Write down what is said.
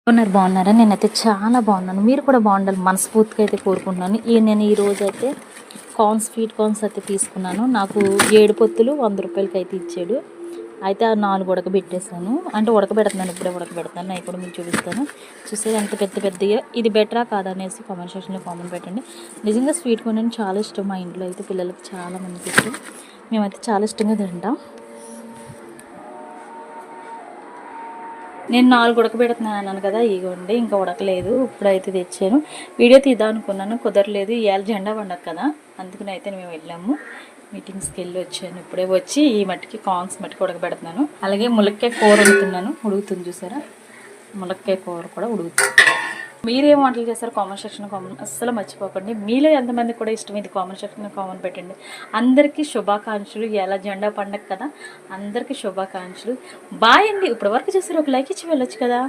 బాగున్నారా? నేనైతే చాలా బాగున్నాను. మీరు కూడా బాగుండాలి మనస్ఫూర్తిగా అయితే కోరుకుంటున్నాను. నేను ఈరోజు అయితే స్వీట్ కార్న్స్ అయితే తీసుకున్నాను. నాకు 7 పొత్తులు 100 రూపాయలకి అయితే ఇచ్చాడు. అయితే ఆ 4 ఉడకబెట్టేసాను. అంటే ఉడకబెడుతున్నాను, ఇప్పుడే ఉడకబెడుతున్నాను. అవి కూడా మీకు చూపిస్తాను. చూసేది ఎంత పెద్ద పెద్దగా. ఇది బెటరా కాదనేసి కామెంట్ సెక్షన్లో కామెంట్ పెట్టండి. నిజంగా స్వీట్ కార్న్ అంటే చాలా ఇష్టం. మా ఇంట్లో అయితే పిల్లలకి చాలా మందికి ఇష్టం. మేమైతే చాలా ఇష్టంగా తింటాం. నేను 4 ఉడకబెడుతున్నాను అన్నాను కదా, ఇగోండి ఇంకా ఉడకలేదు. ఇప్పుడైతే తెచ్చాను. వీడియో తీద్దాం అనుకున్నాను, కుదరలేదు. ఇవాళ జెండా పండగ కదా, అందుకని అయితే మేము వెళ్ళాము. మీటింగ్స్కి వెళ్ళి వచ్చాను. ఇప్పుడే వచ్చి ఈ మట్టికి కార్న్స్ మట్టికి ఉడకబెడుతున్నాను. అలాగే ములక్కాయ కూర వండుతున్నాను. ఉడుకుతుంది చూసారా, ములక్కాయ కూర కూడా ఉడుకుతుంది. మీరేం వంటలు చేస్తారో కామెంట్ సెక్షన్ కామెంట్ అస్సలు మర్చిపోకండి. మీలో ఎంతమంది కూడా ఇష్టం ఇది కామెంట్ సెక్షన్లో కామెంట్ పెట్టండి. అందరికీ శుభాకాంక్షలు. ఎలా జెండా పండగ కదా, అందరికీ శుభాకాంక్షలు. బాయ్ అండి. ఇప్పటి వరకు చేస్తారు, ఒక లైక్ ఇచ్చి వెళ్ళొచ్చు కదా.